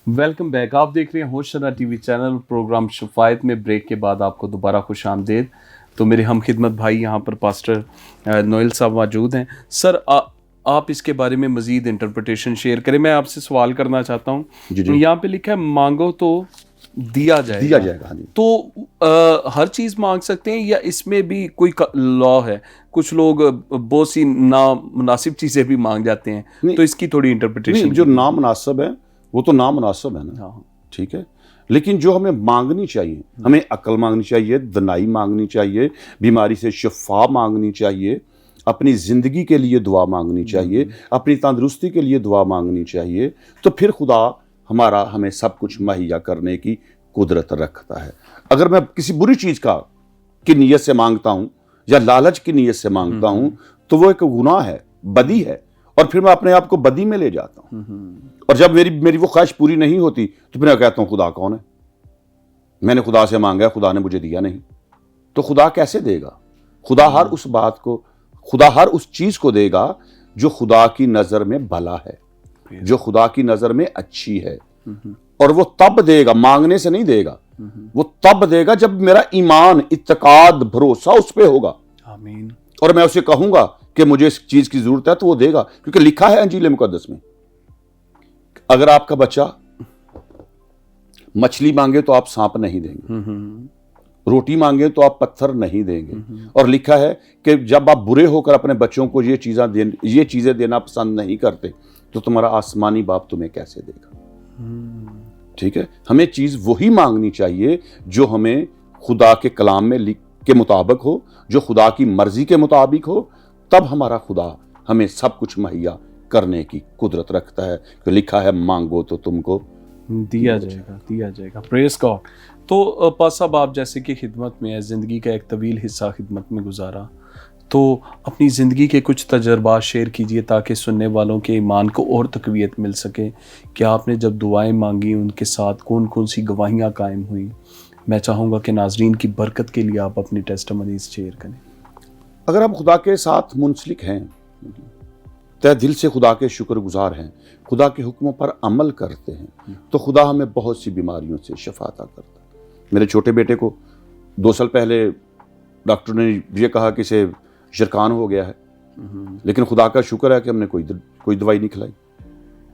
Welcome back. आप देख रहे हैं होश शरा टीवी चैनल। प्रोग्राम शफायत में ब्रेक के बाद आपको दोबारा खुश आमदेद। तो मेरे हम खिदमत भाई यहाँ पर पास्टर नोएल साहब मौजूद हैं। सर आप इसके बारे में मज़ीद इंटरप्रिटेशन शेयर करें। मैं आपसे सवाल करना चाहता हूँ, यहाँ पे लिखा है मांगो तो दिया जाएगा। तो हर चीज़ मांग सकते हैं या इसमें भी कोई लॉ है? कुछ लोग बहुत सी नामुनासिब चीज़ें भी मांग जाते हैं, तो इसकी थोड़ी इंटरप्रिटेशन। जो नामुनासिब है वो तो नामुनासिब है ना, ठीक है। लेकिन जो हमें मांगनी चाहिए, हमें अक्ल मांगनी चाहिए, दनाई मांगनी चाहिए, बीमारी से शिफा मांगनी चाहिए, अपनी ज़िंदगी के लिए दुआ मांगनी चाहिए, अपनी तंदुरुस्ती के लिए दुआ मांगनी चाहिए, तो फिर खुदा हमें सब कुछ मुहैया करने की कुदरत रखता है। अगर मैं किसी बुरी चीज़ की नीयत से मांगता हूँ या लालच की नीयत से मांगता हूँ तो वो एक गुनाह है, बदी है, और फिर मैं अपने आप को बदी में ले जाता हूँ। और जब मेरी वो ख्वाहिश पूरी नहीं होती तो फिर मैं कहता हूँ खुदा कौन है? मैंने खुदा से मांगा, खुदा ने मुझे दिया नहीं, तो खुदा कैसे देगा? खुदा हर उस चीज़ को देगा जो खुदा की नज़र में भला है, जो खुदा की नज़र में अच्छी है। और वो तब देगा, मांगने से नहीं देगा, वो तब देगा जब मेरा ईमान, इत्तेकाद, भरोसा उस पर होगा। आमीन। और मैं उसे कहूंगा कि मुझे इस चीज़ की ज़रूरत है तो वो देगा, क्योंकि लिखा है अंजील मुकद्दस में, अगर आपका बच्चा मछली मांगे तो आप सांप नहीं देंगे, रोटी मांगे तो आप पत्थर नहीं देंगे। और लिखा है कि जब आप बुरे होकर अपने बच्चों को ये चीज़ें देना पसंद नहीं करते तो तुम्हारा आसमानी बाप तुम्हें कैसे देगा? ठीक है, हमें चीज़ वही मांगनी चाहिए जो हमें खुदा के कलाम में के मुताबिक हो, जो खुदा की मर्जी के मुताबिक हो, तब हमारा खुदा हमें सब कुछ मुहैया करने की कुदरत रखता है। तो लिखा है मांगो तो तुमको दिया जाएगा। Praise God. तो पास साहब, आप जैसे कि खिदमत में है, ज़िंदगी का एक तवील हिस्सा खिदमत में गुजारा, तो अपनी ज़िंदगी के कुछ तजर्बात शेयर कीजिए ताकि सुनने वालों के ईमान को और तक़वियत मिल सके कि आपने जब दुआएं मांगी उनके साथ कौन कौन सी गवाहियाँ कायम हुई। मैं चाहूँगा कि नाजरीन की बरकत के लिए आप अपनी टेस्टमनीज़ शेयर करें। अगर हम खुदा के साथ मुंसलिक हैं, तय दिल से खुदा के शुक्रगुजार हैं, खुदा के हुक्मों पर अमल करते हैं, तो खुदा हमें बहुत सी बीमारियों से शफा अता करता है। मेरे छोटे बेटे को 2 साल पहले डॉक्टर ने ये कहा कि इसे शिरकान हो गया है, लेकिन खुदा का शुक्र है कि हमने कोई दवाई नहीं खिलाई,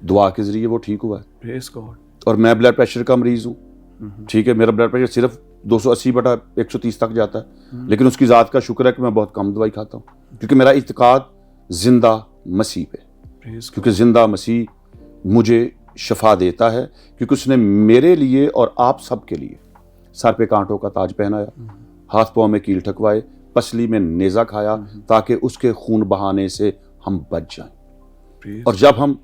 दुआ के ज़रिए वो ठीक हुआ है। Praise God. और मैं ब्लड प्रेशर का मरीज़ हूँ, ठीक है, मेरा ब्लड प्रेशर सिर्फ 280/130 तक जाता है, लेकिन उसकी ज़ात का शुक्र है कि मैं बहुत कम दवाई खाता हूँ, क्योंकि मेरा इत्तेकाद जिंदा मसीह पे, क्योंकि जिंदा मसीह मुझे शफा देता है, क्योंकि उसने मेरे लिए और आप सब के लिए सर पे कांटों का ताज पहनाया, हाथ पाँव में कील ठकवाए, पसली में नेज़ा खाया, ताकि उसके खून बहाने से हम बच जाएं। और जब हम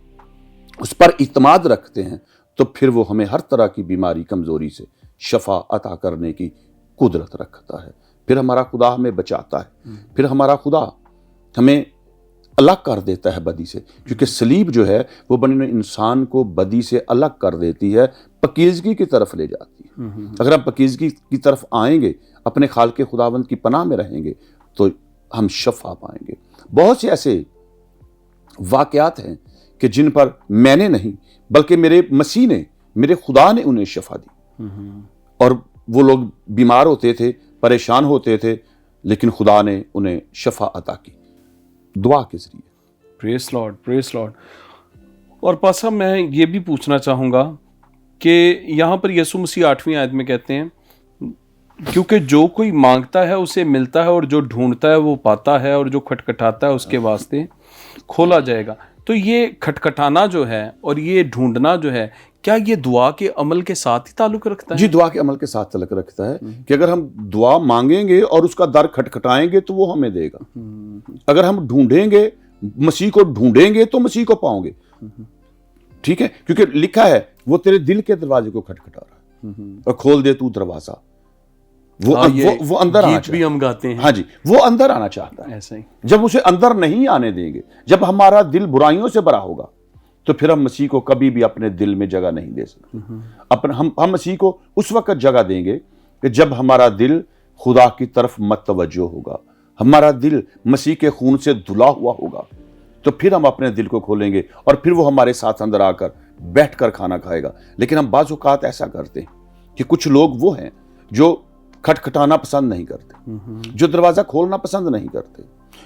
उस पर इत्मीनान रखते हैं तो फिर वो हमें हर तरह की बीमारी, कमज़ोरी से शफा अता करने की कुदरत रखता है। फिर हमारा खुदा हमें बचाता है, फिर हमारा खुदा हमें अलग कर देता है बदी से, क्योंकि सलीब जो है वो बने इंसान को बदी से अलग कर देती है, पकीज़गी की तरफ ले जाती है। अगर हम पकीज़गी की तरफ आएंगे, अपने खालिक़ खुदावंद की पनाह में रहेंगे, तो हम शफा पाएंगे। बहुत से ऐसे वाक़यात हैं कि जिन पर मैंने नहीं बल्कि मेरे मसीह ने, मेरे खुदा ने उन्हें शफा दी, और वो लोग बीमार होते थे, परेशान होते थे, लेकिन खुदा ने उन्हें शफा अता की दुआ के जरिए। Praise Lord, praise Lord. और पासा, मैं ये भी पूछना चाहूँगा कि यहाँ पर यीशु मसीह 8वीं आयत में कहते हैं, क्योंकि जो कोई मांगता है उसे मिलता है, और जो ढूंढता है वो पाता है, और जो खटखटाता है उसके वास्ते खोला जाएगा। तो ये खटखटाना जो है और ये ढूंढना जो है, क्या ये दुआ के अमल के साथ ही ताल्लुक़ रखता है? जी, दुआ के अमल के साथ ताल्लुक़ रखता है कि अगर हम दुआ मांगेंगे और उसका दर खटखटाएंगे तो वो हमें देगा। अगर हम ढूंढेंगे, मसीह को ढूंढेंगे तो मसीह को पाओगे, ठीक है, क्योंकि लिखा है वो तेरे दिल के दरवाजे को खटखटा रहा है, और खोल दे तू दरवाजा। वो अंदर आना भी हम गाते हैं। हाँ जी, वो अंदर आना चाहता है। ऐसा ही जब उसे अंदर नहीं आने देंगे, जब हमारा दिल बुराइयों से भरा होगा, तो फिर हम मसीह को कभी भी अपने दिल में जगह नहीं दे सकते। हम मसीह को उस वक्त जगह देंगे कि जब हमारा दिल खुदा की तरफ मतवज्जो होगा, हमारा दिल मसीह के खून से धुला हुआ होगा, तो फिर हम अपने दिल को खोलेंगे और फिर वो हमारे साथ अंदर आकर بیٹھ کر کھانا کھائے گا. لیکن ہم بعض اوقات ایسا کرتے ہیں کہ کچھ لوگ وہ ہیں جو کھٹکھٹانا پسند نہیں کرتے, جو دروازہ کھولنا پسند نہیں کرتے,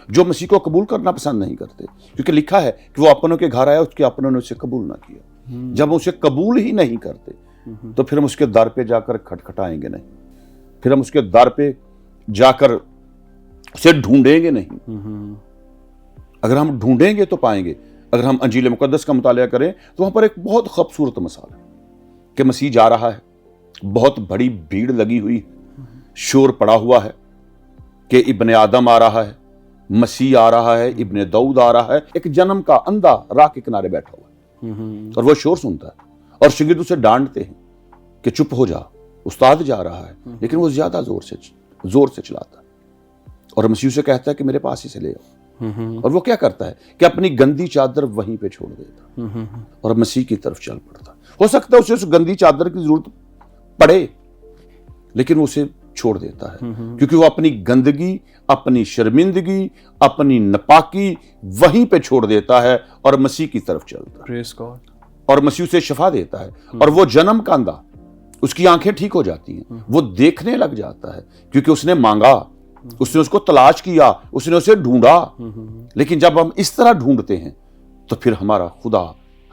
جو مسیح کو قبول کرنا پسند نہیں کرتے, کیونکہ لکھا ہے کہ وہ اپنوں کے گھر آیا, اس کے اپنوں نے اسے قبول نہ کیا. جب ہم اسے قبول ہی نہیں کرتے تو پھر ہم اس کے در پہ جا کر کھٹکھٹائیں گے نہیں, پھر ہم اس کے در پہ جا کر اسے ڈھونڈیں گے نہیں. اگر ہم ڈھونڈیں گے تو پائیں گے. اگر ہم انجیل مقدس کا مطالعہ کریں تو وہاں پر ایک بہت خوبصورت مثال ہے کہ مسیح جا رہا ہے, بہت بڑی بھیڑ لگی ہوئی, شور پڑا ہوا ہے کہ ابن آدم آ رہا ہے, مسیح آ رہا ہے, ابن داؤد آ رہا ہے. ایک جنم کا اندھا راہ کے کنارے بیٹھا ہوا ہے اور وہ شور سنتا ہے, اور شاگرد اسے ڈانٹتے ہیں کہ چپ ہو جا, استاد جا رہا ہے. لیکن وہ زیادہ زور سے چلاتا ہے, اور مسیح سے کہتا ہے کہ میرے پاس ہی سے لے آؤ. اور وہ کیا کرتا ہے کہ اپنی گندی چادر وہیں پہ چھوڑ دیتا اور مسیح کی طرف چل پڑتا. ہو سکتا ہے اسے اس گندی چادر کی ضرورت پڑے, لیکن وہ اسے چھوڑ دیتا ہے کیونکہ وہ اپنی گندگی, اپنی شرمندگی, اپنی نپاکی وہیں پہ چھوڑ دیتا ہے اور مسیح کی طرف چلتا ہے. اور مسیح اسے شفا دیتا ہے, اور وہ جنم کا اندھا, اس کی آنکھیں ٹھیک ہو جاتی ہیں, وہ دیکھنے لگ جاتا ہے کیونکہ اس نے مانگا, اس نے اس کو تلاش کیا, اس نے اسے ڈھونڈا. لیکن جب ہم اس طرح ڈھونڈتے ہیں تو پھر ہمارا خدا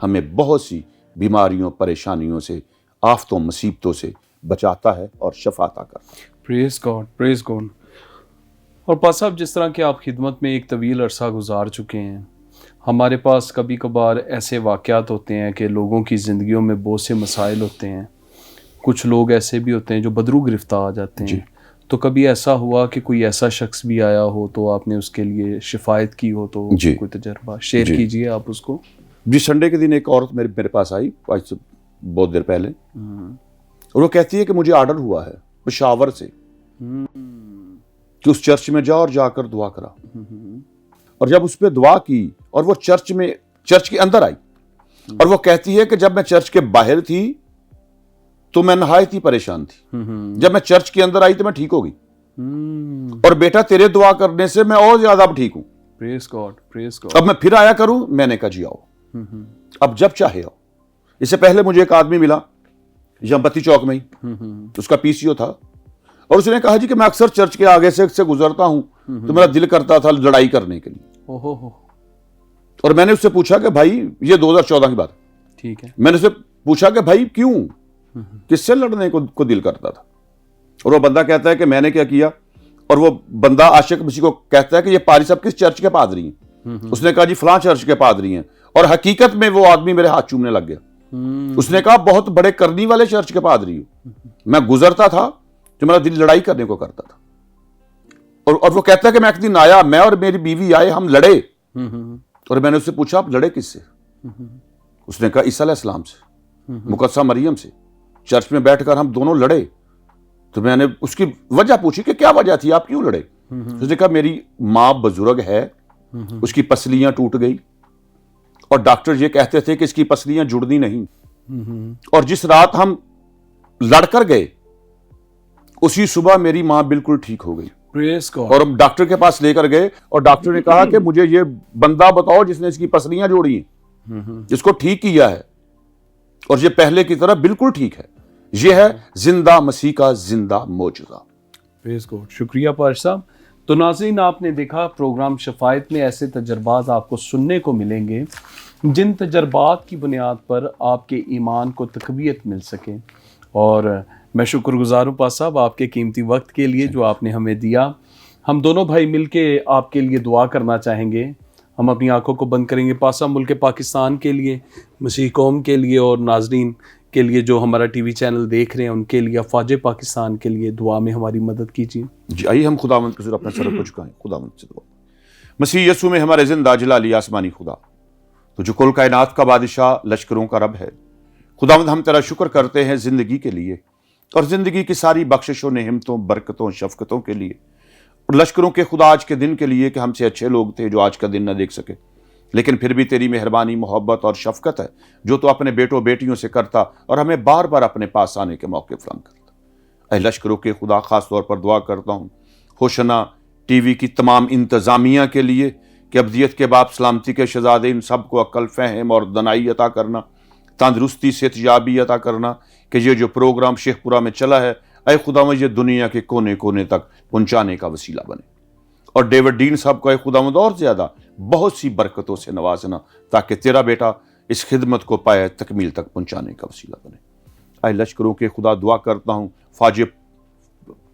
ہمیں بہت سی بیماریوں, پریشانیوں سے, آفتوں, مصیبتوں سے بچاتا ہے اور شفا عطا کرتا ہے. پریز گاڈ, پریز گاڈ. اور پاس صاحب, جس طرح کہ آپ خدمت میں ایک طویل عرصہ گزار چکے ہیں, ہمارے پاس کبھی کبھار ایسے واقعات ہوتے ہیں کہ لوگوں کی زندگیوں میں بہت سے مسائل ہوتے ہیں. کچھ لوگ ایسے بھی ہوتے ہیں جو بدرو گرفتہ آ جاتے ہیں. تو کبھی ایسا ہوا کہ کوئی ایسا شخص بھی آیا ہو تو آپ نے اس کے لیے شفایت کی ہو, تو کوئی تجربہ شیئر کیجئے آپ اس کو. جی, سنڈے کے دن ایک عورت میرے پاس آئی آج سے بہت دیر پہلے, اور وہ کہتی ہے کہ مجھے آرڈر ہوا ہے پشاور سے کہ اس چرچ میں جا اور جا کر دعا کرا. اور جب اس پہ دعا کی اور وہ چرچ کے اندر آئی, اور وہ کہتی ہے کہ جب میں چرچ کے باہر تھی تو میں نہایت ہی پریشان تھی, جب میں چرچ کے اندر آئی تو میں ٹھیک ہو گئی, اور بیٹا تیرے دعا کرنے سے میں اور زیادہ اب ٹھیک ہوں. پریز گاڈ, پریز گاڈ. اب میں پھر آیا کروں. میں نے کہا جی آؤ, اب جب چاہے آؤ. اس سے پہلے مجھے ایک آدمی ملا یہاں بتی چوک میں ہی, اس کا PCO تھا, اور اس نے کہا جی کہ میں اکثر چرچ کے آگے سے گزرتا ہوں تو میرا دل کرتا تھا لڑائی کرنے کے لیے. اور میں نے اس سے پوچھا کہ بھائی, یہ 2014 کی بات, ٹھیک ہے, میں نے اس سے پوچھا کہ بھائی کیوں, کس سے لڑنے کو دل کرتا تھا. اور وہ بندہ کہتا ہے کہ میں نے کیا کیا, اور وہ بندہ عاشق مسیح کو کہتا ہے کہ یہ پادری صاحب کس چرچ کے پادری ہیں. اس نے کہا جی فلاں چرچ کے پادری ہیں, اور حقیقت میں وہ آدمی میرے ہاتھ چومنے لگ گیا. اس نے کہا بہت بڑے کرنی والے چرچ کے پادری ہوں, میں گزرتا تھا جو میرا دل لڑائی کرنے کو کرتا تھا. اور وہ کہتا ہے کہ میں ایک دن آیا, میں اور میری بیوی آئے, ہم لڑے, اور میں نے اس سے پوچھا آپ لڑے کس سے. اس نے کہا عیسیٰ علیہ السلام سے, مقدسہ مریم سے, چرچ میں بیٹھ کر ہم دونوں لڑے. تو میں نے اس کی وجہ پوچھی کہ کیا وجہ تھی, آپ کیوں لڑے. اس نے کہا میری ماں بزرگ ہے, اس کی پسلیاں ٹوٹ گئی, اور ڈاکٹر یہ کہتے تھے کہ اس کی پسلیاں جڑنی نہیں, اور جس رات ہم لڑ کر گئے اسی صبح میری ماں بالکل ٹھیک ہو گئی. اور ہم ڈاکٹر کے پاس لے کر گئے, اور ڈاکٹر نے کہا کہ مجھے یہ بندہ بتاؤ جس نے اس کی پسلیاں جوڑی ہیں, جس کو ٹھیک کیا ہے, اور یہ پہلے کی طرح بالکل ٹھیک ہے. یہ ہے زندہ مسیح کا زندہ معجزہ. پریز گاڈ. شکریہ پارش صاحب. تو ناظرین, آپ نے دیکھا پروگرام شفایت میں ایسے تجربات آپ کو سننے کو ملیں گے جن تجربات کی بنیاد پر آپ کے ایمان کو تقویت مل سکے. اور میں شکر گزار ہوں پاس صاحب آپ کے قیمتی وقت کے لیے جو آپ نے ہمیں دیا. ہم دونوں بھائی مل کے آپ کے لیے دعا کرنا چاہیں گے. ہم اپنی آنکھوں کو بند کریں گے. پاس صاحب, ملک پاکستان کے لیے, مسیح قوم کے لیے, اور ناظرین کے لیے جو ہمارا ٹی وی چینل دیکھ رہے ہیں ان کے لیے, افواج پاکستان کے لیے دعا میں ہماری مدد کیجیے. جی آئیے ہم خداوند کے حضور اپنے سر کو جھکائیں. خداوند سے دعا. مسیح یسوع میں ہمارے زندہ جلالی آسمانی خدا, تو جو کل کائنات کا بادشاہ, لشکروں کا رب ہے, خداوند ہم تیرا شکر کرتے ہیں زندگی کے لیے, اور زندگی کی ساری بخششوں, نعمتوں, برکتوں, شفقتوں کے لیے, اور لشکروں کے خدا آج کے دن کے لیے کہ ہم سے اچھے لوگ تھے جو آج کا دن نہ دیکھ سکے, لیکن پھر بھی تیری مہربانی, محبت اور شفقت ہے جو تو اپنے بیٹوں بیٹیوں سے کرتا اور ہمیں بار بار اپنے پاس آنے کے موقع فراہم کرتا. اے لشکروں کے خدا, خاص طور پر دعا کرتا ہوں ہوشنا ٹی وی کی تمام انتظامیہ کے لیے کہ ابدیت کے باپ سلامتی کے شہزادے ان سب کو عقل, فہم اور دانائی عطا کرنا, तंदरुस्ती सेहतयाबी अता करना कि ये जो प्रोग्राम शेखपुरा में चला है, ऐ खुदावंद ये दुनिया के कोने कोने तक पहुंचाने का वसीला बने। और डेविड डीन साहब को ऐ खुदावंद और ज्यादा बहुत सी बरकतों से नवाजना, ताकि तेरा बेटा इस खिदमत को पाए तकमील तक पहुंचाने का वसीला बने। ऐ लश्करों के खुदा, दुआ करता हूँ फौज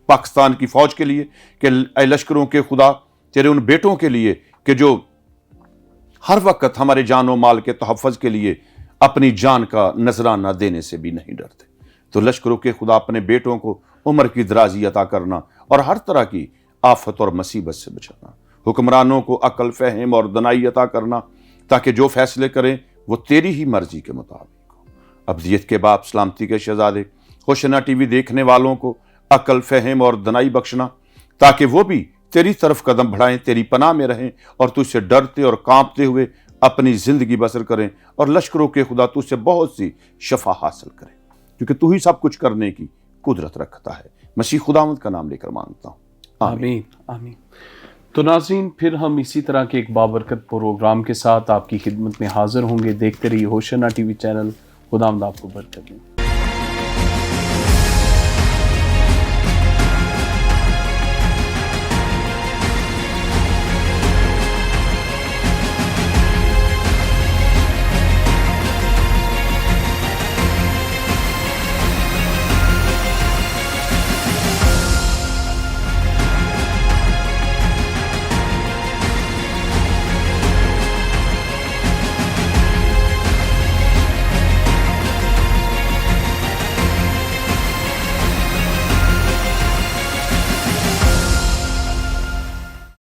पाकिस्तान की फौज के लिए कि ऐ लश्करों के खुदा तेरे उन बेटों के लिए कि जो हर वक्त हमारे जान और माल के तहफ़्फ़ुज़ के लिए अपनी जान का नजराना देने से भी नहीं डरते। तो लश्करों के खुदा अपने बेटों को उम्र की दराजी अता करना और हर तरह की आफत और मुसीबत से बचाना। हुक्मरानों को अक्ल, फ़हम और दनाई अता करना, ताकि जो फैसले करें वो तेरी ही मर्जी के मुताबिक हो। अब्दियत के बाप, सलामती के शहजादे, होशना टीवी देखने वालों को अक्ल, फ़हम और दनाई बख्शना, ताकि वो भी तेरी तरफ कदम बढ़ाएं, तेरी पनाह में रहें और तुझसे डरते और कांपते हुए अपनी ज़िंदगी बसर करें। और लश्करों के खुदा तुझसे बहुत सी शफा हासिल करें, क्योंकि तू ही सब कुछ करने की कुदरत रखता है। मसीह खुदावंद का नाम लेकर मांगता हूँ, आमीन आमीन। तो नाज़रीन, फिर हम इसी तरह के एक बाबरकत प्रोग्राम के साथ आपकी खिदमत में हाजिर होंगे। देखते रहिए होशना टीवी चैनल। खुदावंद आपको बरकत दे।